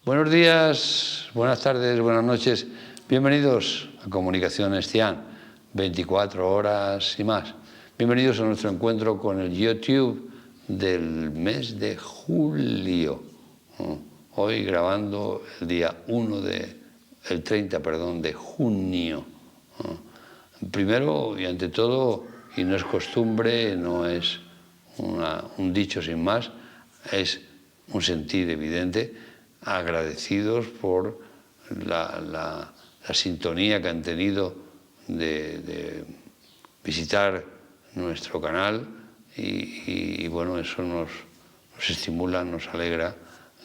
Buenos días, buenas tardes, buenas noches. Bienvenidos a Comunicación Estián, 24 horas y más. Bienvenidos a nuestro encuentro con el YouTube del mes de julio. Hoy grabando el día 30 de junio. Primero y ante todo, y no es costumbre, no es un dicho sin más, es un sentir evidente, agradecidos por la sintonía que han tenido de visitar nuestro canal y bueno, eso nos estimula, nos alegra.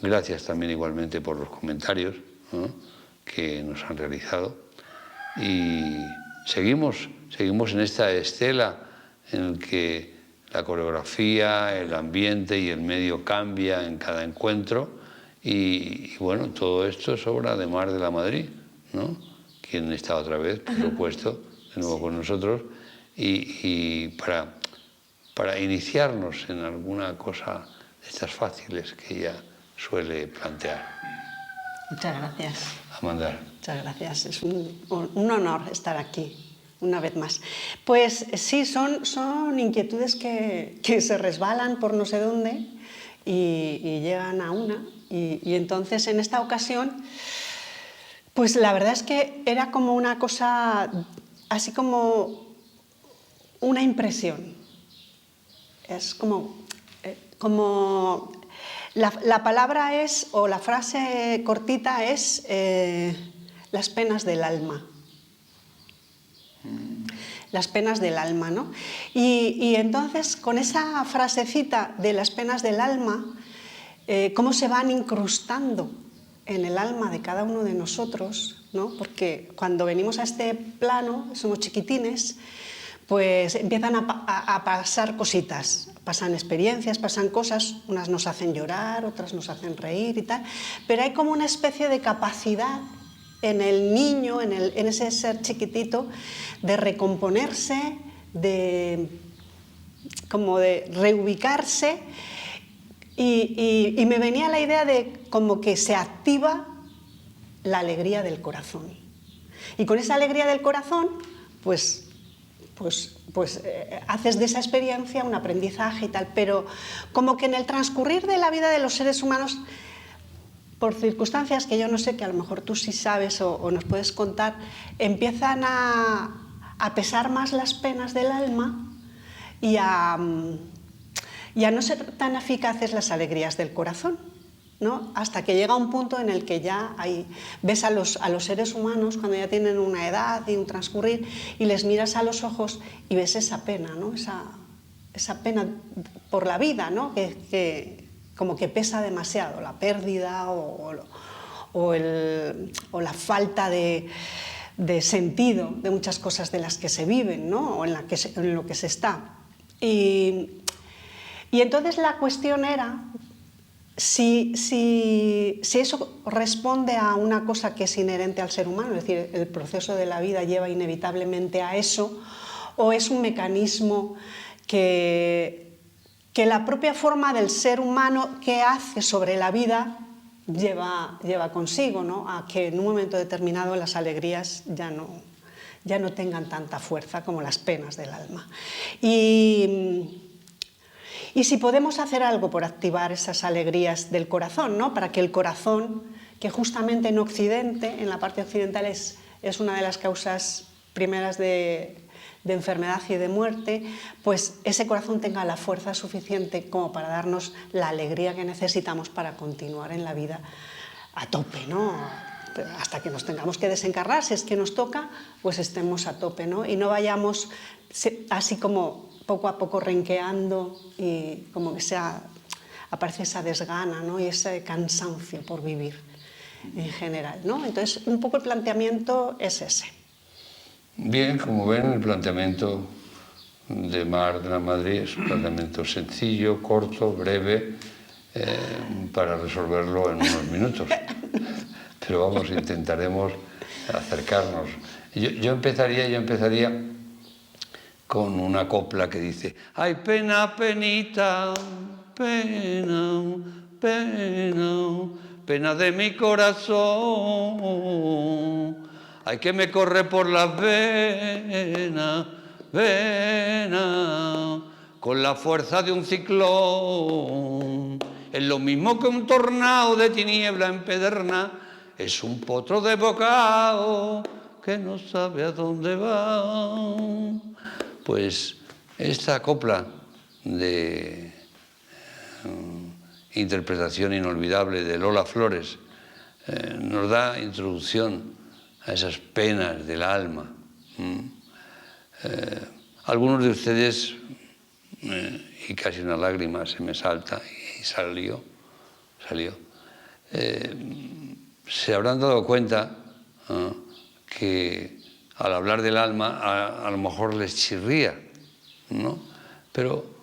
Gracias también igualmente por los comentarios, ¿no?, que nos han realizado. Y seguimos en esta estela en la que la coreografía, el ambiente y el medio cambia en cada encuentro. Y bueno, todo esto es obra de Mar de la Madrid, ¿no?, quien está otra vez, por supuesto, de nuevo con nosotros, y para iniciarnos en alguna cosa de estas fáciles que ella suele plantear. Muchas gracias. Amanda. Muchas gracias. Es un honor estar aquí una vez más. Pues sí, son inquietudes que se resbalan por no sé dónde y llegan a una. Y entonces, en esta ocasión, pues la verdad es que era como una cosa, así como una impresión. Es como la palabra es, o la frase cortita es, las penas del alma. Las penas del alma, ¿no? Y entonces, con esa frasecita de las penas del alma, cómo se van incrustando en el alma de cada uno de nosotros, ¿no? Porque cuando venimos a este plano, somos chiquitines, pues empiezan a pasar cositas, pasan experiencias, pasan cosas, unas nos hacen llorar, otras nos hacen reír y tal, pero hay como una especie de capacidad en el niño, en ese ser chiquitito, de recomponerse, como de reubicarse, y me venía la idea de como que se activa la alegría del corazón. Y con esa alegría del corazón, pues haces de esa experiencia un aprendizaje y tal, pero como que en el transcurrir de la vida de los seres humanos, por circunstancias que yo no sé, que a lo mejor tú sí sabes o nos puedes contar, empiezan a pesar más las penas del alma y a no ser tan eficaces las alegrías del corazón, ¿no? Hasta que llega un punto en el que ya ves a los seres humanos cuando ya tienen una edad y un transcurrir, y les miras a los ojos y ves esa pena, ¿no? Esa pena por la vida, ¿no? Que como que pesa demasiado, la pérdida o la falta de sentido de muchas cosas de las que se viven, ¿no? O en lo que se está. Y entonces la cuestión era si eso responde a una cosa que es inherente al ser humano, es decir, el proceso de la vida lleva inevitablemente a eso, o es un mecanismo que la propia forma del ser humano que hace sobre la vida lleva consigo, ¿no? A que en un momento determinado las alegrías ya no tengan tanta fuerza como las penas del alma. Y si podemos hacer algo por activar esas alegrías del corazón, ¿no? Para que el corazón, que justamente en Occidente, en la parte occidental, es una de las causas primeras de enfermedad y de muerte, pues ese corazón tenga la fuerza suficiente como para darnos la alegría que necesitamos para continuar en la vida a tope, ¿no? Hasta que nos tengamos que desencarnar, si es que nos toca, pues estemos a tope, ¿no? Y no vayamos así como poco a poco renqueando y como que aparece esa desgana, ¿no? Y ese cansancio por vivir en general, ¿no? Entonces, un poco el planteamiento es ese. Bien, como ven, el planteamiento de Mar de la Madrid es un planteamiento sencillo, corto, breve, para resolverlo en unos minutos. Pero vamos, intentaremos acercarnos. Yo empezaría con una copla que dice: ay, pena, penita, pena, pena, pena de mi corazón, ay, que me corre por las venas, venas, con la fuerza de un ciclón. Es lo mismo que un tornado de tiniebla empederna, es un potro de bocado que no sabe a dónde va. Pues esta copla de interpretación inolvidable de Lola Flores nos da introducción a esas penas del alma. Algunos de ustedes, y casi una lágrima se me salta y salió, se habrán dado cuenta que al hablar del alma a lo mejor les chirría, ¿no? Pero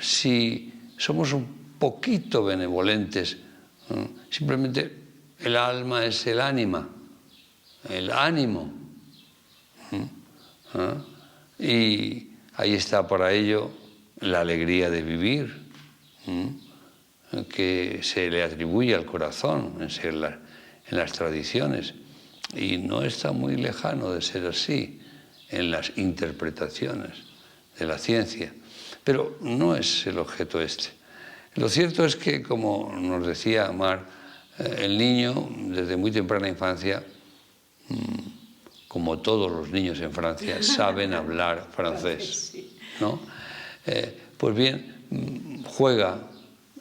si somos un poquito benevolentes, simplemente el alma es el ánima, el ánimo. Y ahí está para ello la alegría de vivir, que se le atribuye al corazón en las tradiciones. Y no está muy lejano de ser así en las interpretaciones de la ciencia. Pero no es el objeto este. Lo cierto es que, como nos decía Mar, el niño, desde muy temprana infancia, como todos los niños en Francia, saben hablar francés, ¿no? Pues bien, juega,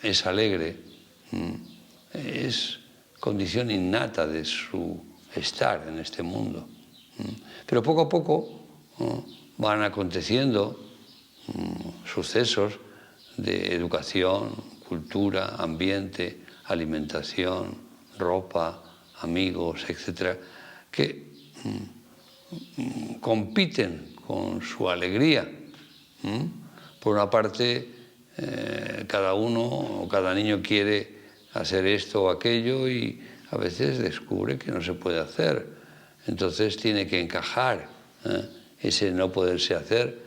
es alegre, es condición innata de su estar en este mundo. Pero poco a poco van aconteciendo sucesos de educación, cultura, ambiente, alimentación, ropa, amigos, etcétera, que compiten con su alegría. Por una parte, cada uno o cada niño quiere hacer esto o aquello y a veces descubre que no se puede hacer. Entonces tiene que encajar ese no poderse hacer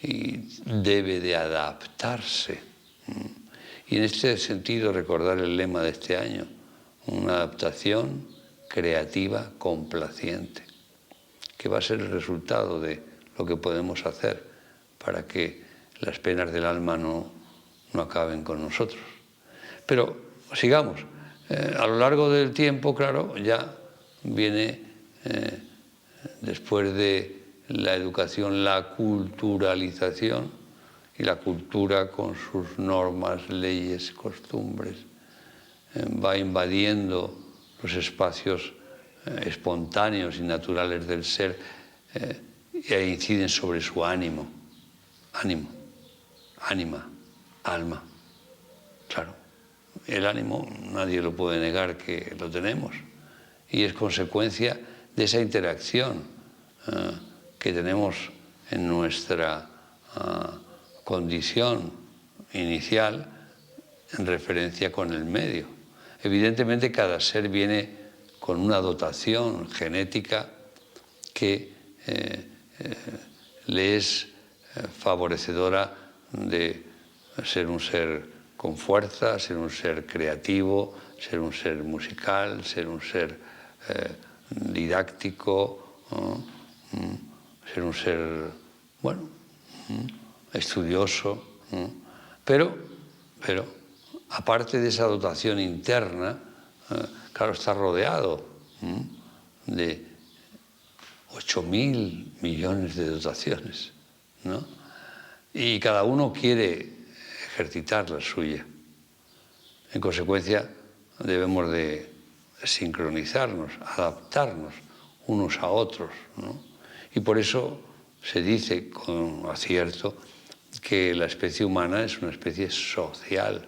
y debe de adaptarse. Y en este sentido recordar el lema de este año: una adaptación creativa complaciente, que va a ser el resultado de lo que podemos hacer para que las penas del alma no acaben con nosotros. Pero sigamos. A lo largo del tiempo, claro, ya viene, después de la educación, la culturalización, y la cultura con sus normas, leyes, costumbres, va invadiendo los espacios espontáneos y naturales del ser e inciden sobre su ánimo, ánima, alma. Claro, el ánimo nadie lo puede negar que lo tenemos y es consecuencia de esa interacción que tenemos en nuestra condición inicial en referencia con el medio. Evidentemente cada ser viene con una dotación genética que le es favorecedora de ser un ser con fuerza, ser un ser creativo, ser un ser musical, ser un ser didáctico, ser un ser, bueno, estudioso, pero aparte de esa dotación interna, claro, está rodeado de 8.000 millones de dotaciones, ¿no? Y cada uno quiere ejercitar la suya. En consecuencia, debemos de sincronizarnos, adaptarnos unos a otros, ¿no? Y por eso se dice con acierto que la especie humana es una especie social,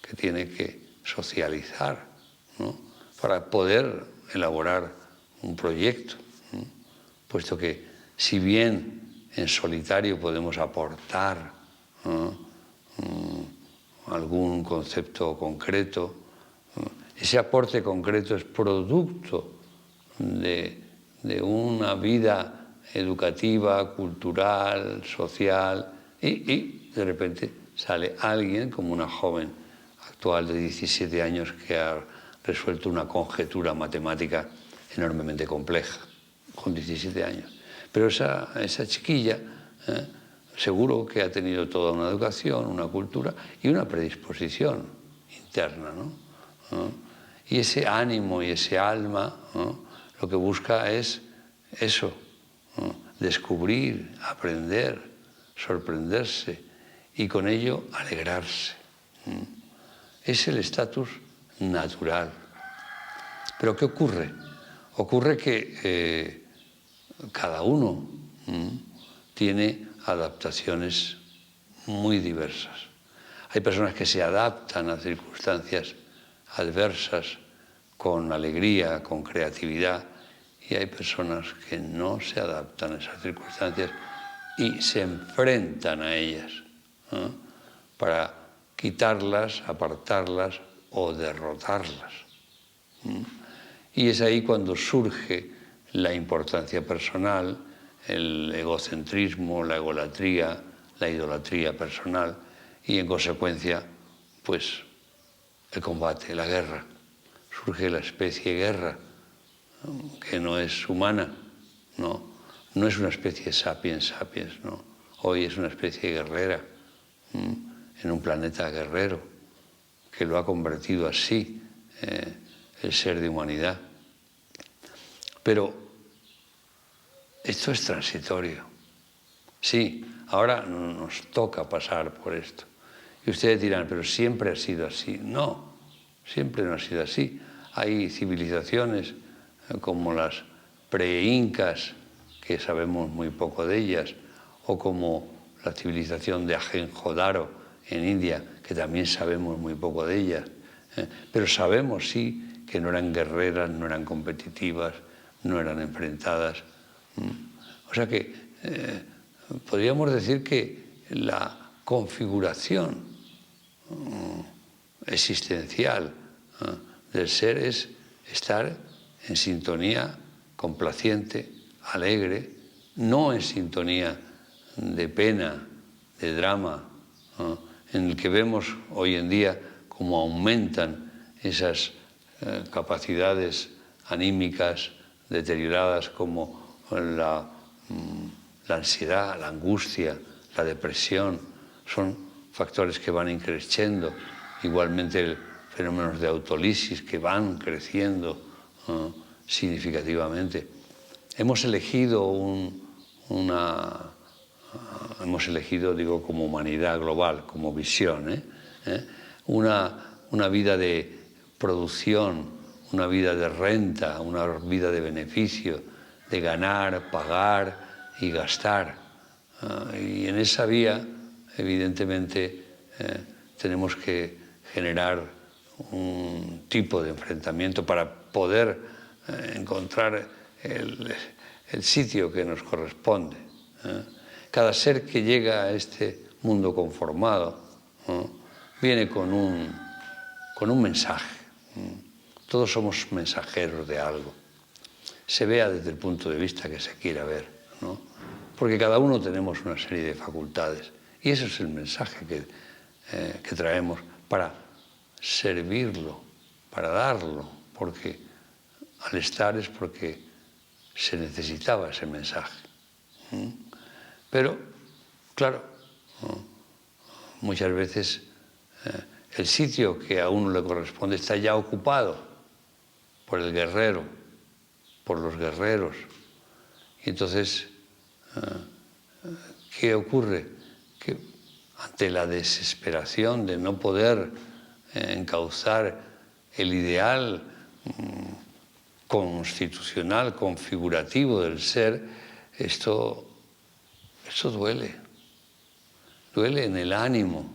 que tiene que socializar, ¿no? Para poder elaborar un proyecto, ¿no? Puesto que si bien en solitario podemos aportar algún concepto concreto. Ese aporte concreto es producto de una vida educativa, cultural, social, y de repente sale alguien como una joven actual de 17 años que ha resuelto una conjetura matemática enormemente compleja, con 17 años. Pero esa chiquilla seguro que ha tenido toda una educación, una cultura y una predisposición interna, ¿no? Y ese ánimo y ese alma, ¿no?, lo que busca es eso, ¿no?, descubrir, aprender, sorprenderse y con ello alegrarse. Es el estatus natural. Pero ¿qué ocurre? Ocurre que cada uno tiene adaptaciones muy diversas. Hay personas que se adaptan a circunstancias adversas con alegría, con creatividad, y hay personas que no se adaptan a esas circunstancias y se enfrentan a ellas, ¿no?, para quitarlas, apartarlas o derrotarlas. Y es ahí cuando surge la importancia personal, el egocentrismo, la egolatría, la idolatría personal y, en consecuencia, pues el combate, la guerra. Surge la especie guerra, que no es humana, no es una especie sapiens sapiens, no. Hoy es una especie guerrera, en un planeta guerrero, que lo ha convertido así el ser de humanidad. Pero esto es transitorio. Sí, ahora nos toca pasar por esto. Y ustedes dirán, pero siempre ha sido así. No, siempre no ha sido así. Hay civilizaciones como las pre-incas, que sabemos muy poco de ellas, o como la civilización de Ajenjodaro en India, que también sabemos muy poco de ellas. Pero sabemos, sí, que no eran guerreras, no eran competitivas, no eran enfrentadas. O sea que podríamos decir que la configuración existencial del ser es estar en sintonía complaciente, alegre, no en sintonía de pena, de drama, en el que vemos hoy en día cómo aumentan esas capacidades anímicas deterioradas, como la ansiedad, la angustia, la depresión. Son factores que van increciendo. Igualmente fenómenos de autolisis que van creciendo significativamente. Hemos elegido digo, como humanidad global, como visión, una vida de producción, una vida de renta, una vida de beneficio, de ganar, pagar y gastar. Y en esa vía, evidentemente, tenemos que generar un tipo de enfrentamiento para poder encontrar el sitio que nos corresponde. Cada ser que llega a este mundo conformado viene con un mensaje. Todos somos mensajeros de algo. Se vea desde el punto de vista que se quiera ver, ¿no? Porque cada uno tenemos una serie de facultades y ese es el mensaje que traemos para servirlo, para darlo, porque al estar es porque se necesitaba ese mensaje. Pero, claro, muchas veces el sitio que a uno le corresponde está ya ocupado por el guerrero, por los guerreros. Y entonces, ¿qué ocurre? Que ante la desesperación de no poder encauzar el ideal constitucional, configurativo del ser, esto duele. Duele en el ánimo,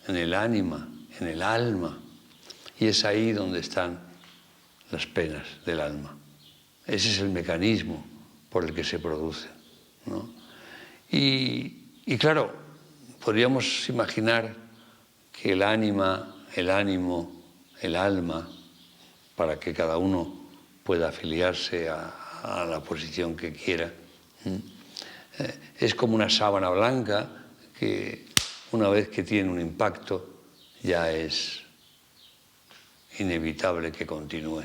en el ánima, en el alma. Y es ahí donde están las penas del alma. Ese es el mecanismo por el que se producen, ¿no? Y claro, podríamos imaginar que el ánima, el ánimo, el alma, para que cada uno pueda afiliarse a la posición que quiera, es como una sábana blanca que una vez que tiene un impacto ya es inevitable que continúe.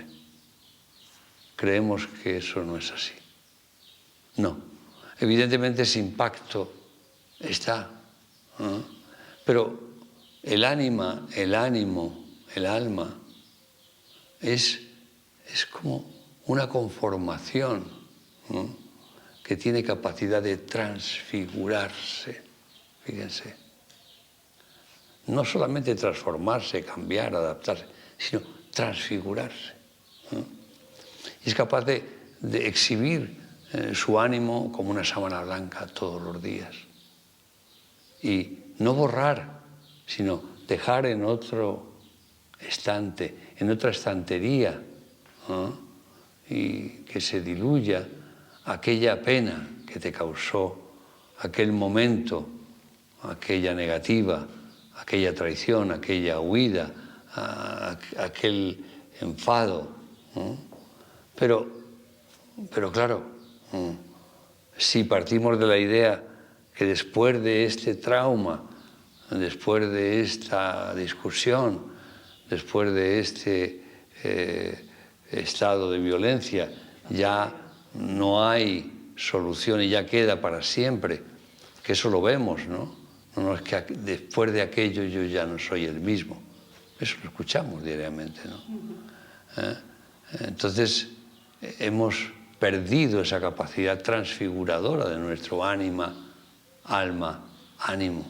Creemos que eso no es así. No. Evidentemente ese impacto está, ¿no? Pero el ánima, el ánimo, el alma es como una conformación, ¿no? Que tiene capacidad de transfigurarse, fíjense. No solamente transformarse, cambiar, adaptarse, sino transfigurarse, ¿no? Y es capaz de exhibir su ánimo como una sábana blanca todos los días. Y no borrar, sino dejar en otro estante, en otra estantería, ¿no? Y que se diluya aquella pena que te causó aquel momento, aquella negativa, aquella traición, aquella huida, aquel enfado, ¿no? Pero claro, si partimos de la idea que después de este trauma, después de esta discusión, después de este estado de violencia, ya no hay solución y ya queda para siempre, que eso lo vemos, ¿no? No es que después de aquello yo ya no soy el mismo. Eso lo escuchamos diariamente, ¿no? Entonces, hemos perdido esa capacidad transfiguradora de nuestro ánima, alma, ánimo.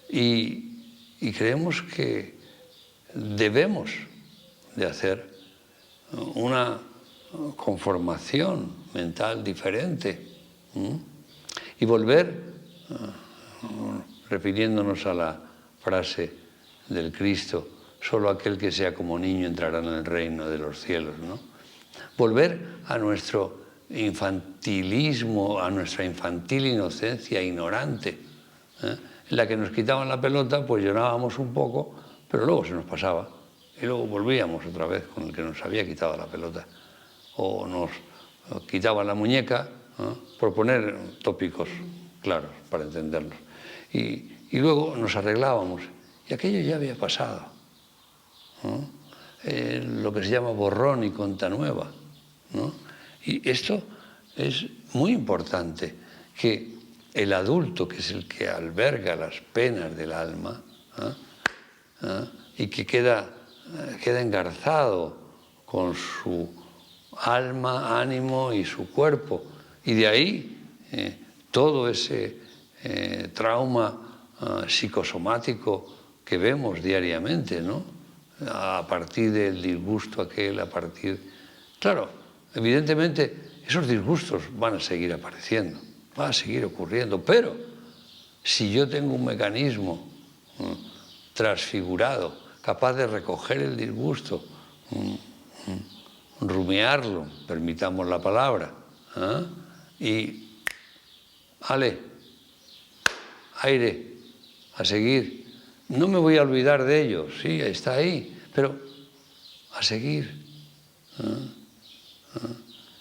Y creemos que debemos de hacer una conformación mental diferente, y volver, refiriéndonos a la frase del Cristo, solo aquel que sea como niño entrará en el reino de los cielos, ¿no? Volver a nuestro infantilismo, a nuestra infantil inocencia ignorante, en la que nos quitaban la pelota, pues llorábamos un poco, pero luego se nos pasaba y luego volvíamos otra vez con el que nos había quitado la pelota, o nos quitaban la muñeca, por poner tópicos claros para entenderlos, y luego nos arreglábamos y aquello ya había pasado, ¿no? Lo que se llama borrón y cuenta nueva, ¿no? Y esto es muy importante, que el adulto, que es el que alberga las penas del alma, y que queda engarzado con su alma, ánimo y su cuerpo, y de ahí todo ese trauma psicosomático que vemos diariamente, ¿no? A partir del disgusto aquel, a partir... Claro, evidentemente esos disgustos van a seguir apareciendo, van a seguir ocurriendo, pero si yo tengo un mecanismo transfigurado, capaz de recoger el disgusto, rumiarlo, permitamos la palabra, y aire, a seguir. No me voy a olvidar de ello, sí, está ahí, pero a seguir.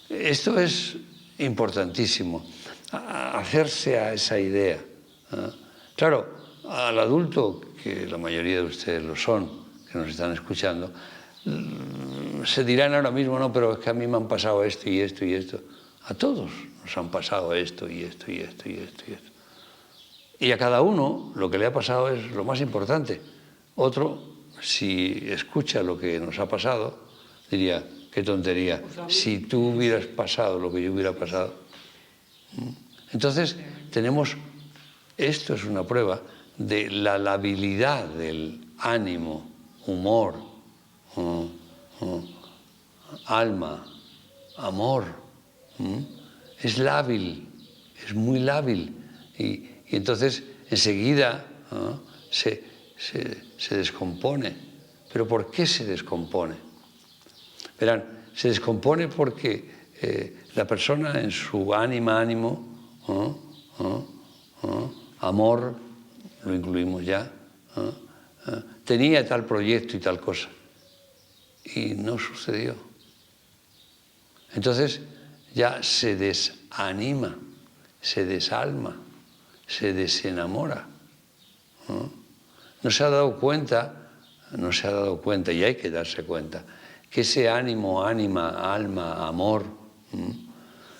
Esto es importantísimo, hacerse a esa idea. Claro, al adulto, que la mayoría de ustedes lo son, que nos están escuchando, se dirán ahora mismo, no, pero es que a mí me han pasado esto y esto y esto. A todos nos han pasado esto y esto y esto y esto y esto. Y a cada uno lo que le ha pasado es lo más importante. Otro, si escucha lo que nos ha pasado, diría, qué tontería, si tú hubieras pasado lo que yo hubiera pasado. Entonces, esto es una prueba de la labilidad del ánimo, humor, alma, amor. Es lábil, es muy lábil. Y entonces enseguida se descompone. ¿Pero por qué se descompone? Verán, se descompone porque la persona en su ánimo, amor, lo incluimos ya, tenía tal proyecto y tal cosa. Y no sucedió. Entonces ya se desanima, se desalma, se desenamora. No se ha dado cuenta, y hay que darse cuenta, que ese ánimo, ánima, alma, amor,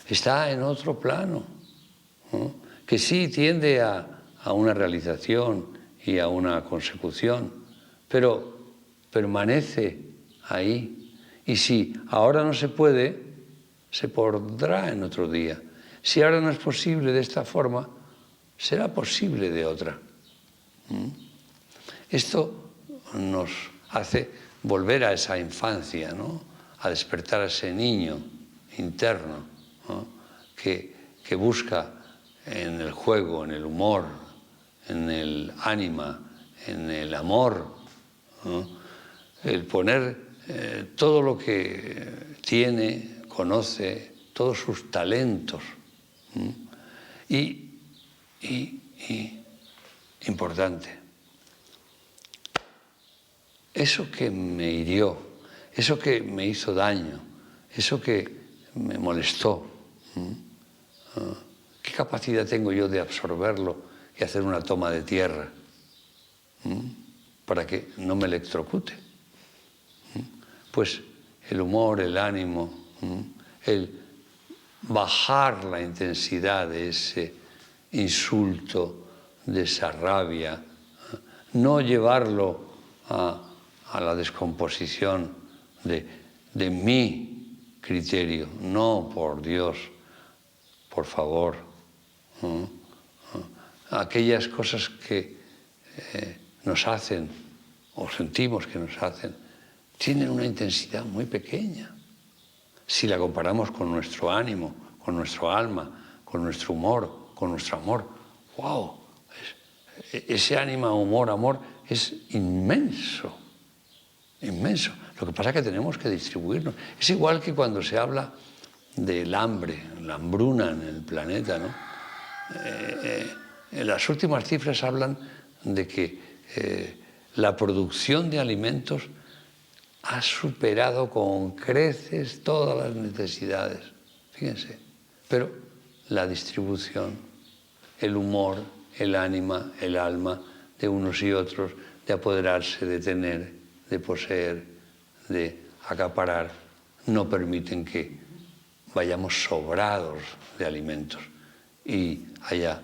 está en otro plano, que sí tiende a una realización y a una consecución, pero permanece ahí. Y si ahora no se puede, se podrá en otro día. Si ahora no es posible de esta forma, será posible de otra. Esto nos hace volver a esa infancia, ¿no? A despertar a ese niño interno, ¿no? que busca en el juego, en el humor, en el ánima, en el amor, ¿no? El poner todo lo que tiene, conoce, todos sus talentos. Y importante, eso que me hirió, eso que me hizo daño, eso que me molestó, ¿qué capacidad tengo yo de absorberlo y hacer una toma de tierra para que no me electrocute? Pues el humor, el ánimo, el bajar la intensidad de ese insulto, de esa rabia, no llevarlo a la descomposición de mi criterio. No, por Dios, por favor. Aquellas cosas que nos hacen, o sentimos que nos hacen, tienen una intensidad muy pequeña. Si la comparamos con nuestro ánimo, con nuestro alma, con nuestro humor, con nuestro amor, ¡wow! Ese ánimo, humor, amor es inmenso, inmenso. Lo que pasa es que tenemos que distribuirnos. Es igual que cuando se habla del hambre, la hambruna en el planeta, ¿no? Las últimas cifras hablan de que la producción de alimentos ha superado con creces todas las necesidades. Fíjense. Pero la distribución, el humor, el ánima, el alma de unos y otros, de apoderarse, de tener, de poseer, de acaparar, no permiten que vayamos sobrados de alimentos y haya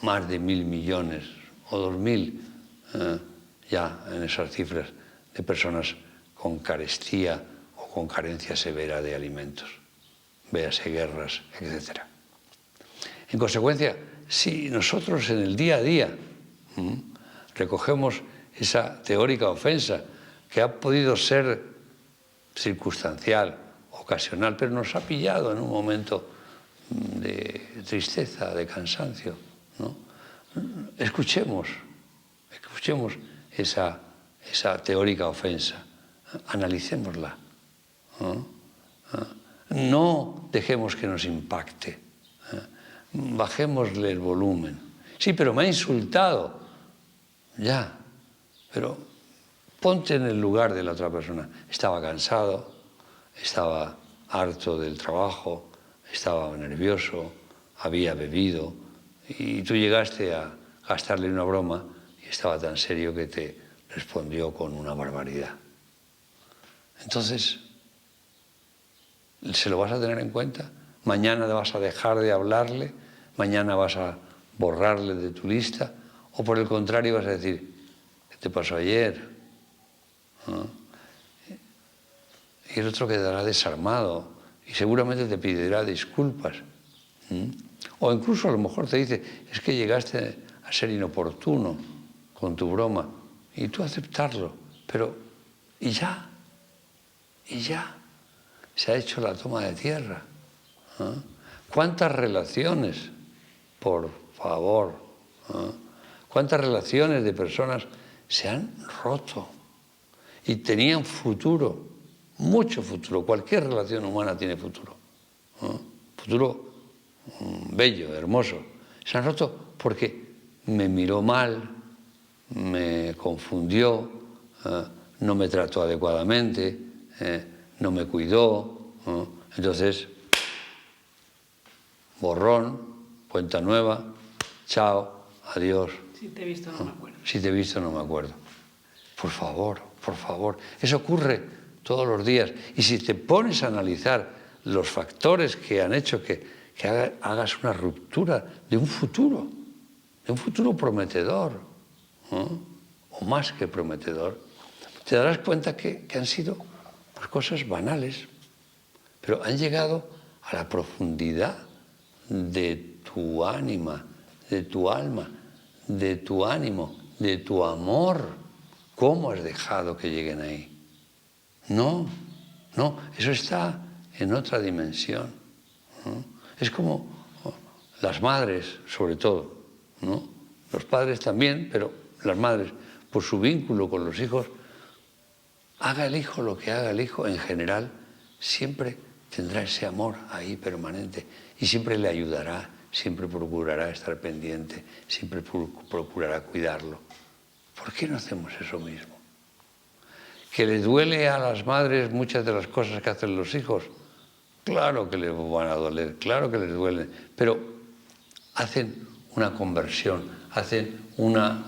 más de 1.000 millones o 2.000 ya en esas cifras de personas con carestía o con carencia severa de alimentos, véase guerras, etc. En consecuencia, si nosotros en el día a día recogemos esa teórica ofensa que ha podido ser circunstancial, ocasional, pero nos ha pillado en un momento de tristeza, de cansancio, ¿no? Escuchemos esa teórica ofensa, analicémosla, no dejemos que nos impacte, bajémosle el volumen. Sí, pero me ha insultado, ya, pero ponte en el lugar de la otra persona. Estaba cansado, estaba harto del trabajo, estaba nervioso, había bebido y tú llegaste a gastarle una broma y estaba tan serio que te respondió con una barbaridad. Entonces, ¿se lo vas a tener en cuenta? ¿Mañana vas a dejar de hablarle? ¿Mañana vas a borrarle de tu lista? ¿O por el contrario vas a decir, ¿qué te pasó ayer? ¿No? Y el otro quedará desarmado y seguramente te pedirá disculpas. O incluso a lo mejor te dice, es que llegaste a ser inoportuno con tu broma, y tú aceptarlo, pero y ya se ha hecho la toma de tierra. ¿Cuántas relaciones, por favor, cuántas relaciones de personas se han roto y tenían futuro, mucho futuro? Cualquier relación humana tiene futuro, futuro bello, hermoso. Se han roto porque me miró mal, me confundió, no me trató adecuadamente, no me cuidó, entonces, borrón, cuenta nueva, chao, adiós. Si te he visto no me acuerdo. Si te he visto no me acuerdo. Por favor, por favor. Eso ocurre todos los días. Y si te pones a analizar los factores que han hecho que hagas una ruptura de un futuro prometedor, o más que prometedor, te darás cuenta que han sido pues, cosas banales, pero han llegado a la profundidad de tu ánima, de tu alma, de tu ánimo, de tu amor. ¿Cómo has dejado que lleguen ahí? No, eso está en otra dimensión, ¿no? Es como las madres, sobre todo, ¿no? Los padres también, pero las madres, por su vínculo con los hijos, haga el hijo lo que haga el hijo, en general, siempre tendrá ese amor ahí permanente y siempre le ayudará, siempre procurará estar pendiente, siempre procurará cuidarlo. ¿Por qué no hacemos eso mismo? ¿Que les duele a las madres muchas de las cosas que hacen los hijos? Claro que les van a doler, claro que les duelen, pero hacen una conversión, hacen una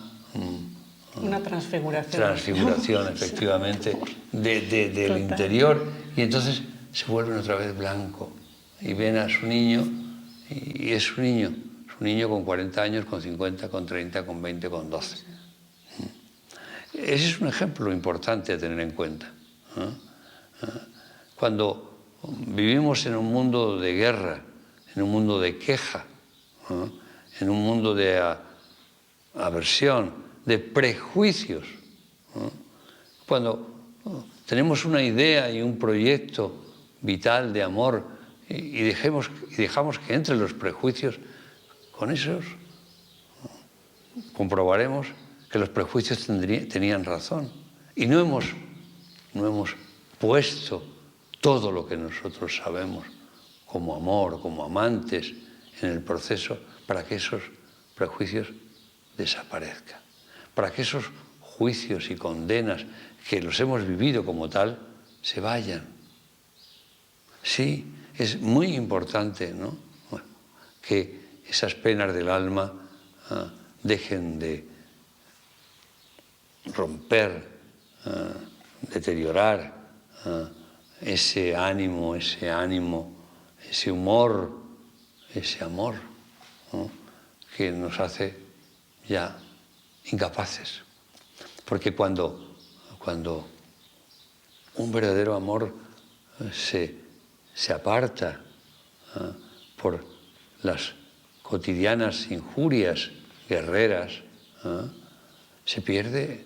transfiguración. Transfiguración, efectivamente, del interior, y entonces se vuelven otra vez blanco y ven a su niño, y es su niño con 40 años, con 50, con 30, con 20, con 12. Ese es un ejemplo importante a tener en cuenta. Cuando vivimos en un mundo de guerra, en un mundo de queja, en un mundo de aversión, de prejuicios, cuando tenemos una idea y un proyecto vital de amor y dejamos que entre los prejuicios, con esos comprobaremos que los prejuicios tenían razón y no hemos puesto todo lo que nosotros sabemos como amor, como amantes en el proceso para que esos prejuicios desaparezcan, para que esos juicios y condenas que los hemos vivido como tal se vayan. Sí, es muy importante, ¿no? Bueno, que esas penas del alma dejen de romper, deteriorar ese ánimo, ese humor, ese amor, ¿no? Que nos hace ya incapaces. Porque cuando un verdadero amor se aparta por las cotidianas injurias guerreras, se pierde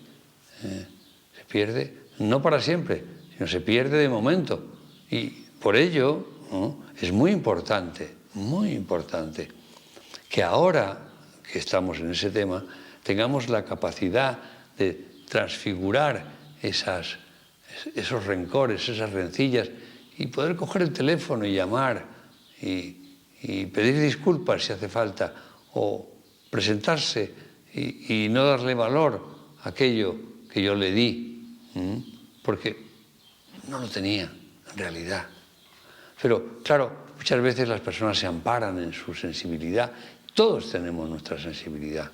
no para siempre, sino se pierde de momento. Y por ello, ¿no?, es muy importante que ahora que estamos en ese tema tengamos la capacidad de transfigurar esos rencores, esas rencillas, y poder coger el teléfono y llamar y pedir disculpas si hace falta, o presentarse y no darle valor a aquello que yo le di, porque no lo tenía en realidad. Pero claro, muchas veces las personas se amparan en su sensibilidad. Todos tenemos nuestra sensibilidad,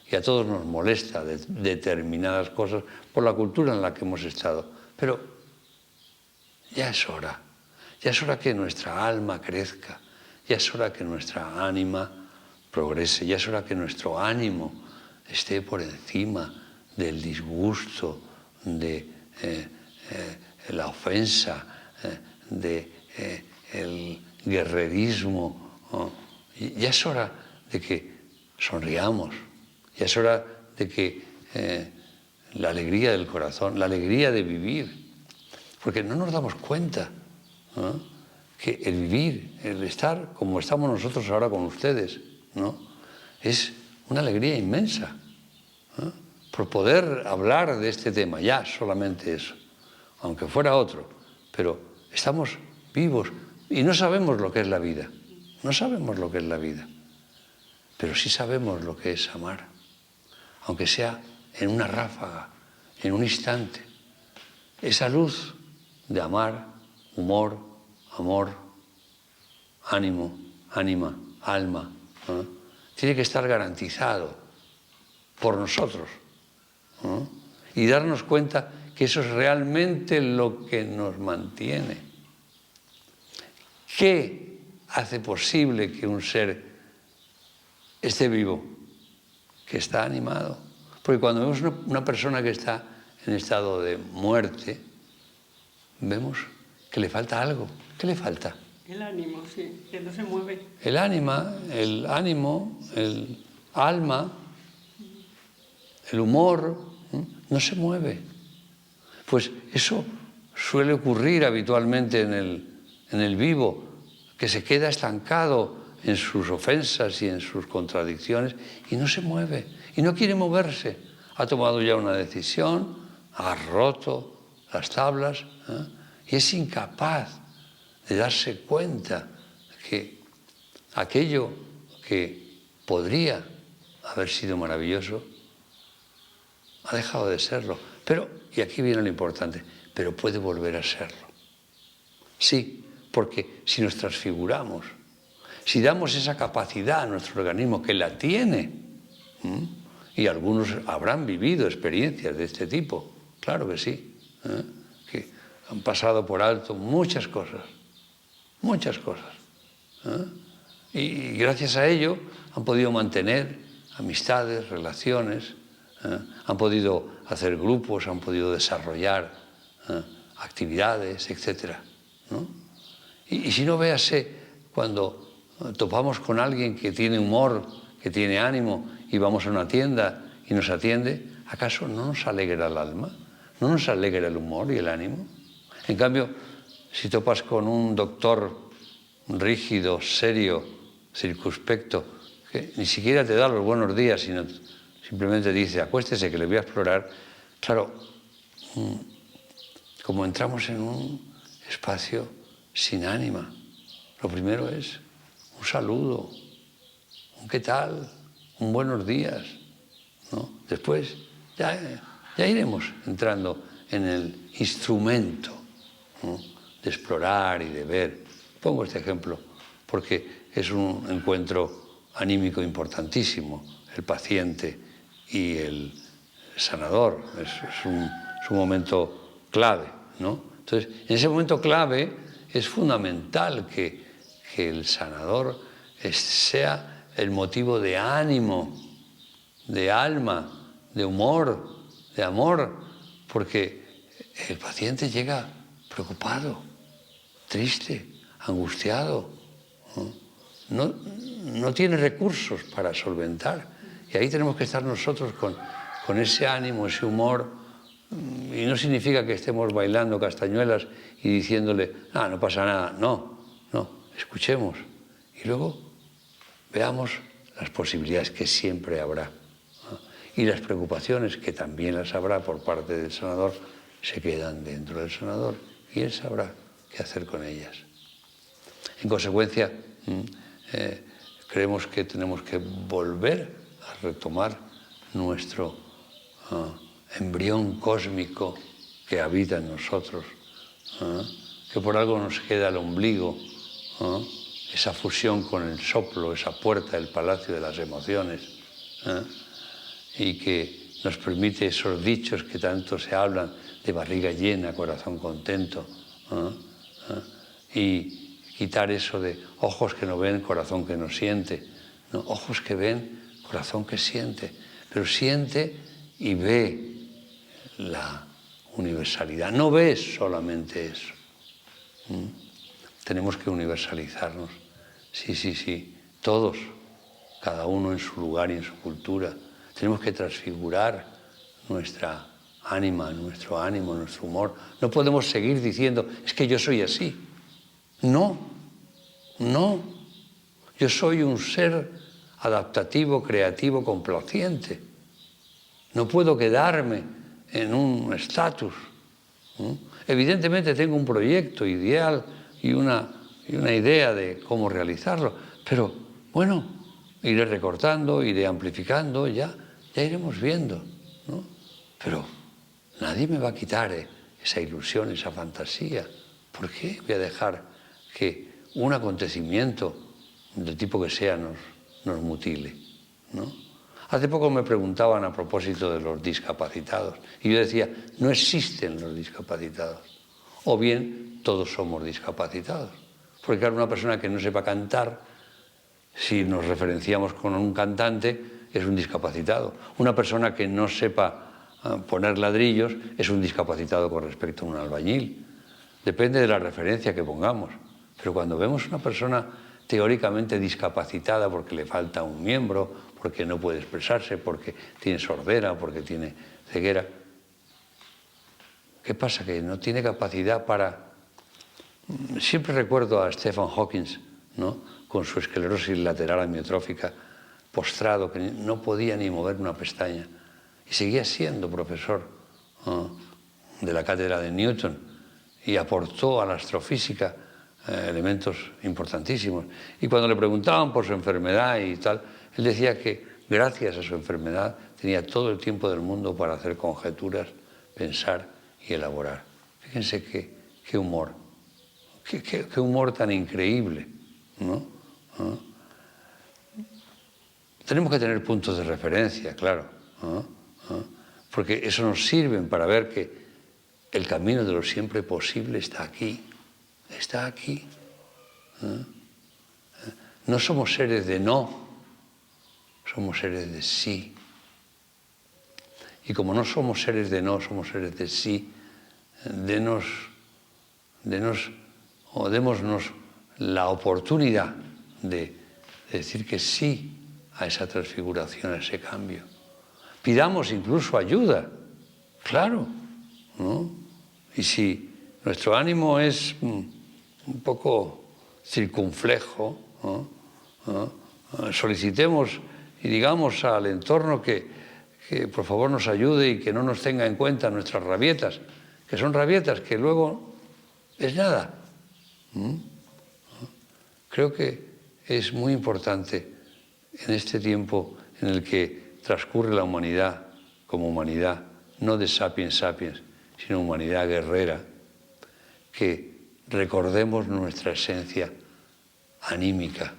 y a todos nos molesta determinadas cosas por la cultura en la que hemos estado. Pero ya es hora que nuestra alma crezca, ya es hora que nuestra ánima progrese, ya es hora que nuestro ánimo esté por encima del disgusto, de la ofensa, del guerrerismo. Ya es hora de que sonriamos, ya es hora de que la alegría del corazón, la alegría de vivir, porque no nos damos cuenta, ¿no?, que el vivir, el estar como estamos nosotros ahora con ustedes, ¿no?, es una alegría inmensa, ¿no?, por poder hablar de este tema, ya solamente eso, aunque fuera otro, pero estamos vivos y no sabemos lo que es la vida, no sabemos lo que es la vida, pero sí sabemos lo que es amar. aunque sea en una ráfaga, en un instante. Esa luz de amar, humor, amor, ánimo, ánima, alma, ¿no? Tiene que estar garantizado por nosotros, ¿no? Y darnos cuenta que eso es realmente lo que nos mantiene. ¿Qué hace posible que un ser esté vivo? Que está animado. Porque cuando vemos una persona que está en estado de muerte, vemos que le falta algo. ¿Qué le falta? El ánimo, sí, que no se mueve. El ánima, el ánimo, el alma, el humor, no se mueve. Pues eso suele ocurrir habitualmente en el vivo, que se queda estancado en sus ofensas y en sus contradicciones y no se mueve, y no quiere moverse. Ha tomado ya una decisión, ha roto las tablas, ¿eh? Y es incapaz de darse cuenta que aquello que podría haber sido maravilloso ha dejado de serlo. Pero, y aquí viene lo importante, pero puede volver a serlo. Sí, porque si nos transfiguramos, si damos esa capacidad a nuestro organismo que la tiene, y algunos habrán vivido experiencias de este tipo, claro que sí, que han pasado por alto muchas cosas, y gracias a ello han podido mantener amistades, relaciones, han podido hacer grupos, han podido desarrollar actividades, etc., ¿no? Y si no, véase cuando topamos con alguien que tiene humor, que tiene ánimo, y vamos a una tienda y nos atiende, ¿acaso no nos alegra el alma? ¿No nos alegra el humor y el ánimo? En cambio, si topas con un doctor rígido, serio, circunspecto, que ni siquiera te da los buenos días, sino simplemente dice, acuéstese que le voy a explorar, claro, como entramos en un espacio sin ánima, lo primero es un saludo, un qué tal, un buenos días, ¿no? Después ya iremos entrando en el instrumento, ¿no?, de explorar y de ver. Pongo este ejemplo porque es un encuentro anímico importantísimo, el paciente y el sanador, es un momento clave, ¿no? Entonces, en ese momento clave es fundamental que el sanador sea el motivo de ánimo, de alma, de humor, de amor, porque el paciente llega preocupado, triste, angustiado, no tiene recursos para solventar. Y ahí tenemos que estar nosotros con ese ánimo, ese humor, y no significa que estemos bailando castañuelas y diciéndole, no pasa nada, no, escuchemos. Y luego veamos las posibilidades que siempre habrá, ¿no? Y las preocupaciones, que también las habrá por parte del sanador, se quedan dentro del sanador y él sabrá qué hacer con ellas. En consecuencia, creemos que tenemos que volver a retomar nuestro embrión cósmico que habita en nosotros, que por algo nos queda el ombligo, esa fusión con el soplo, esa puerta del palacio de las emociones, y que nos permite esos dichos que tanto se hablan de barriga llena, corazón contento, y quitar eso de ojos que no ven, corazón que no siente, ¿no? Ojos que ven, corazón que siente, pero siente y ve la universalidad, no ves solamente eso. Tenemos que universalizarnos, sí, todos, cada uno en su lugar y en su cultura. Tenemos que transfigurar nuestra ánima, nuestro ánimo, nuestro humor. No podemos seguir diciendo, es que yo soy así. No, yo soy un ser adaptativo, creativo, complaciente. No puedo quedarme en un estatus. Evidentemente tengo un proyecto ideal y una idea de cómo realizarlo, pero bueno, iré recortando, iré amplificando, ya ya iremos viendo, ¿no? Pero nadie me va a quitar esa ilusión, esa fantasía. ¿Por qué voy a dejar que un acontecimiento del tipo que sea nos mutile, ¿no? Hace poco me preguntaban a propósito de los discapacitados y yo decía, no existen los discapacitados, o bien todos somos discapacitados. Porque claro, una persona que no sepa cantar, si nos referenciamos con un cantante, es un discapacitado. Una persona que no sepa poner ladrillos es un discapacitado con respecto a un albañil. Depende de la referencia que pongamos. Pero cuando vemos una persona teóricamente discapacitada porque le falta un miembro, porque no puede expresarse, porque tiene sordera, porque tiene ceguera, ¿qué pasa? Que no tiene capacidad para... Siempre recuerdo a Stephen Hawking, ¿no? Con su esclerosis lateral amiotrófica, postrado, que no podía ni mover una pestaña. Y seguía siendo profesor de la cátedra de Newton y aportó a la astrofísica elementos importantísimos. Y cuando le preguntaban por su enfermedad y tal, él decía que gracias a su enfermedad tenía todo el tiempo del mundo para hacer conjeturas, pensar y elaborar. Fíjense qué humor, qué humor tan increíble, ¿no? ¿Ah? Tenemos que tener puntos de referencia, claro, porque eso nos sirve para ver que el camino de lo siempre posible está aquí, está aquí. No somos seres de no, somos seres de sí. Y como no somos seres de no, somos seres de sí, démonos la oportunidad de decir que sí a esa transfiguración, a ese cambio. Pidamos incluso ayuda, claro, ¿no? Y si nuestro ánimo es un poco circunflejo, solicitemos y digamos al entorno que por favor nos ayude y que no nos tenga en cuenta nuestras rabietas, que son rabietas que luego es nada. Creo que es muy importante en este tiempo en el que transcurre la humanidad como humanidad, no de sapiens sapiens, sino humanidad guerrera, que recordemos nuestra esencia anímica,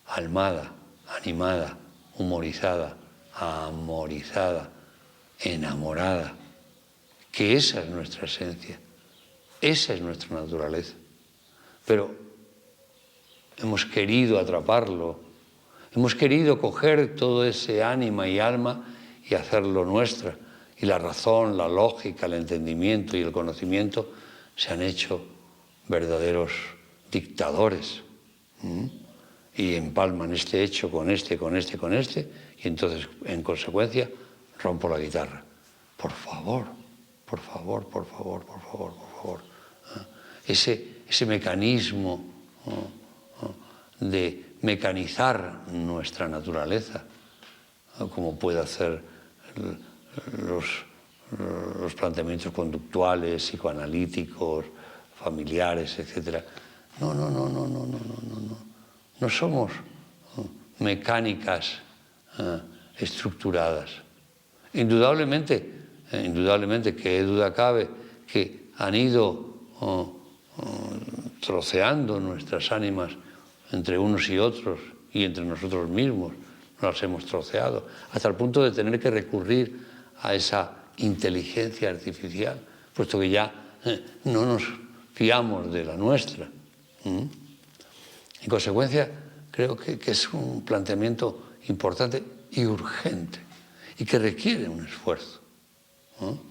almada, animada, humorizada, amorizada, enamorada, que esa es nuestra esencia, esa es nuestra naturaleza. Pero hemos querido atraparlo, hemos querido coger todo ese ánima y alma y hacerlo nuestra. Y la razón, la lógica, el entendimiento y el conocimiento se han hecho verdaderos dictadores. Y empalman este hecho con este, y entonces, en consecuencia, rompo la guitarra. Por favor, por favor, por favor, por favor, por favor. Ese mecanismo de mecanizar nuestra naturaleza, como puede hacer los planteamientos conductuales, psicoanalíticos, familiares, etc. No. No somos mecánicas estructuradas. Indudablemente, qué duda cabe, que han ido troceando nuestras ánimas entre unos y otros y entre nosotros mismos, nos las hemos troceado, hasta el punto de tener que recurrir a esa inteligencia artificial, puesto que ya no nos fiamos de la nuestra. En consecuencia, creo que es un planteamiento importante y urgente y que requiere un esfuerzo, ¿no?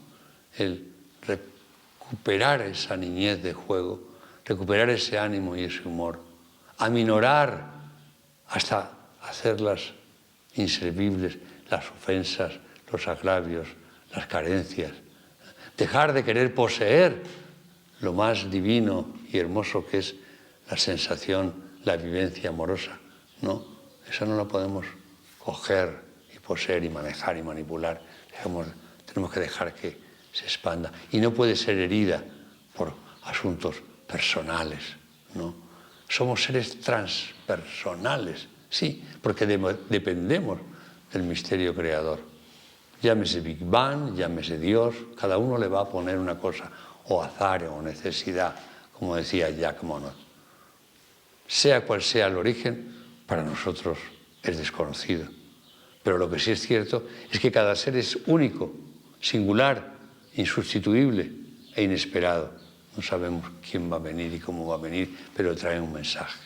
El recuperar esa niñez de juego, recuperar ese ánimo y ese humor, aminorar hasta hacerlas inservibles las ofensas, los agravios, las carencias, dejar de querer poseer lo más divino y hermoso que es la sensación, la vivencia amorosa. No, esa no la podemos coger y poseer y manejar y manipular. Tenemos que dejar que se expanda. Y no puede ser herida por asuntos personales, ¿no? Somos seres transpersonales, sí, porque dependemos del misterio creador. llámese Big Bang, llámese Dios, cada uno le va a poner una cosa, o azar o necesidad, como decía Jacques Monod. Sea cual sea el origen, para nosotros es desconocido. Pero lo que sí es cierto es que cada ser es único, singular, insustituible e inesperado. No sabemos quién va a venir y cómo va a venir, pero trae un mensaje.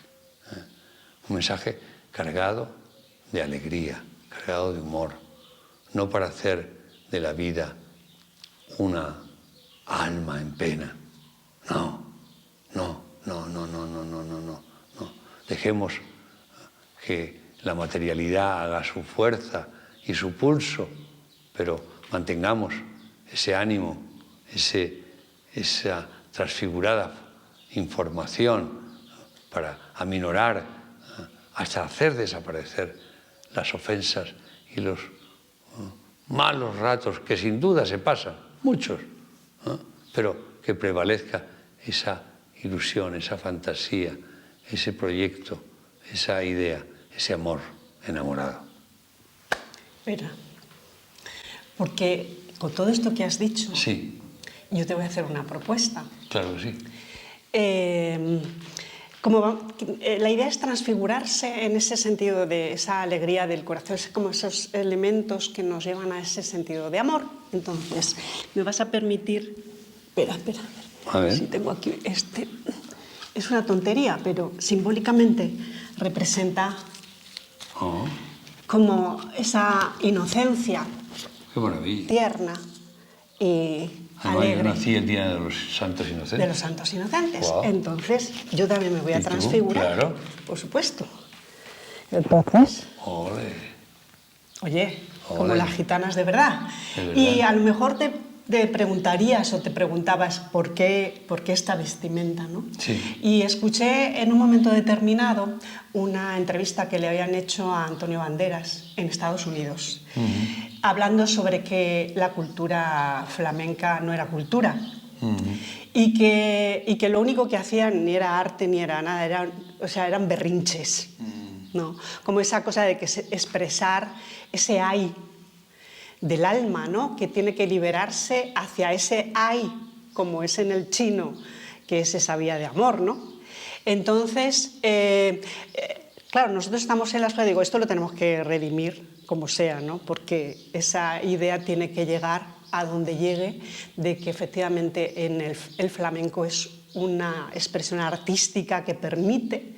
Un mensaje cargado de alegría, cargado de humor, no para hacer de la vida una alma en pena. No. Dejemos que la materialidad haga su fuerza y su pulso, pero mantengamos ese ánimo, esa transfigurada información para aminorar, hasta hacer desaparecer las ofensas y los malos ratos que sin duda se pasan, muchos, pero que prevalezca esa ilusión, esa fantasía, ese proyecto, esa idea, ese amor enamorado. Espera, porque con todo esto que has dicho, sí, yo te voy a hacer una propuesta. Claro que sí. La idea es transfigurarse en ese sentido de esa alegría del corazón, es como esos elementos que nos llevan a ese sentido de amor. Entonces, me vas a permitir... Espera. A ver. Si tengo aquí este... Es una tontería, pero simbólicamente representa como esa inocencia. Qué maravilla. Tierna y además, alegre. yo nací el día de los santos inocentes. De los santos inocentes. Wow. Entonces, yo también me voy a transfigurar. Claro. Por supuesto. Entonces... Oye, como las gitanas de verdad. Y a lo mejor te preguntarías o te preguntabas por qué esta vestimenta, ¿no? Sí. Y escuché en un momento determinado una entrevista que le habían hecho a Antonio Banderas en Estados Unidos, hablando sobre que la cultura flamenca no era cultura y que lo único que hacían ni era arte ni era nada, eran berrinches, ¿no? Como esa cosa de que expresar ese ay del alma, ¿no? Que tiene que liberarse hacia ese ay, como es en el chino, que es esa vía de amor, ¿no? Entonces, claro, nosotros estamos en la escuela, digo, esto lo tenemos que redimir como sea, ¿no? Porque esa idea tiene que llegar a donde llegue, de que efectivamente el flamenco es una expresión artística que permite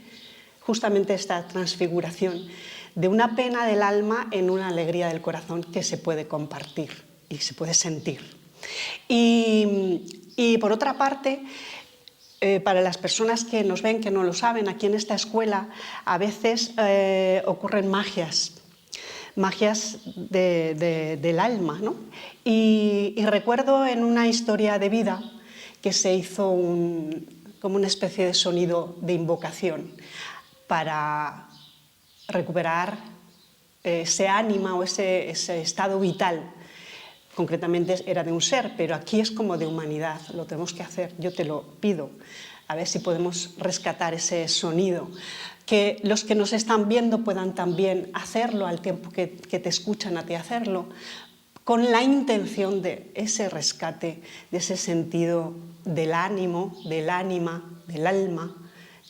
justamente esta transfiguración de una pena del alma en una alegría del corazón que se puede compartir y se puede sentir. Y por otra parte, para las personas que nos ven, que no lo saben, aquí en esta escuela a veces ocurren magias del alma, ¿no? Y recuerdo en una historia de vida que se hizo como una especie de sonido de invocación para recuperar ese ánima o ese estado vital. Concretamente era de un ser, pero aquí es como de humanidad, lo tenemos que hacer, yo te lo pido, a ver si podemos rescatar ese sonido, que los que nos están viendo puedan también hacerlo al tiempo que te escuchan a ti hacerlo, con la intención de ese rescate, de ese sentido del ánimo, del ánima, del alma,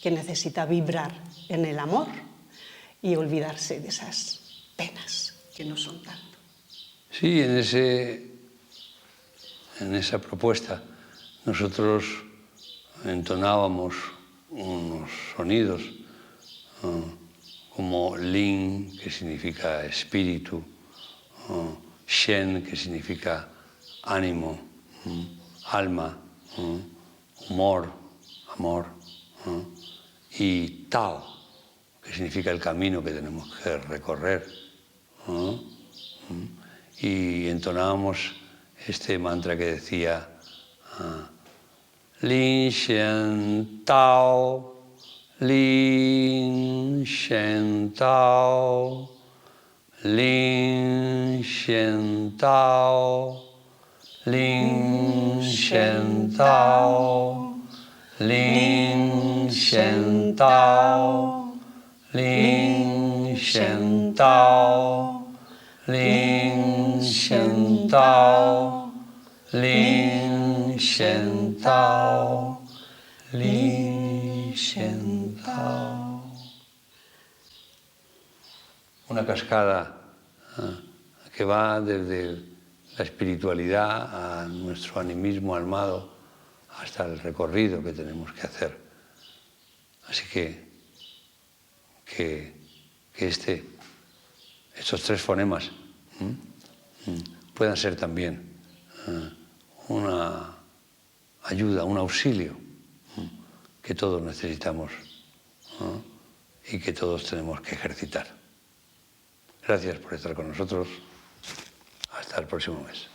que necesita vibrar en el amor y olvidarse de esas penas que no son tanto. Sí, en esa propuesta nosotros entonábamos unos sonidos como Lin, que significa espíritu, Shen, que significa ánimo, alma, humor, amor, y Tao, que significa el camino que tenemos que recorrer. Y entonábamos este mantra que decía Lin Shen Tao, Lin Shen Tao, Lin Shen Tao, Lin Shen Tao, Lin Shen Tao, Lin Shen Tao, Lin Shen Shen Tao, Lin Shen Tao, Lin Shen Tao. Una cascada que va desde la espiritualidad a nuestro animismo armado hasta el recorrido que tenemos que hacer. Así que estos tres fonemas puedan ser también una ayuda, un auxilio que todos necesitamos y que todos tenemos que ejercitar. Gracias por estar con nosotros. Hasta el próximo mes.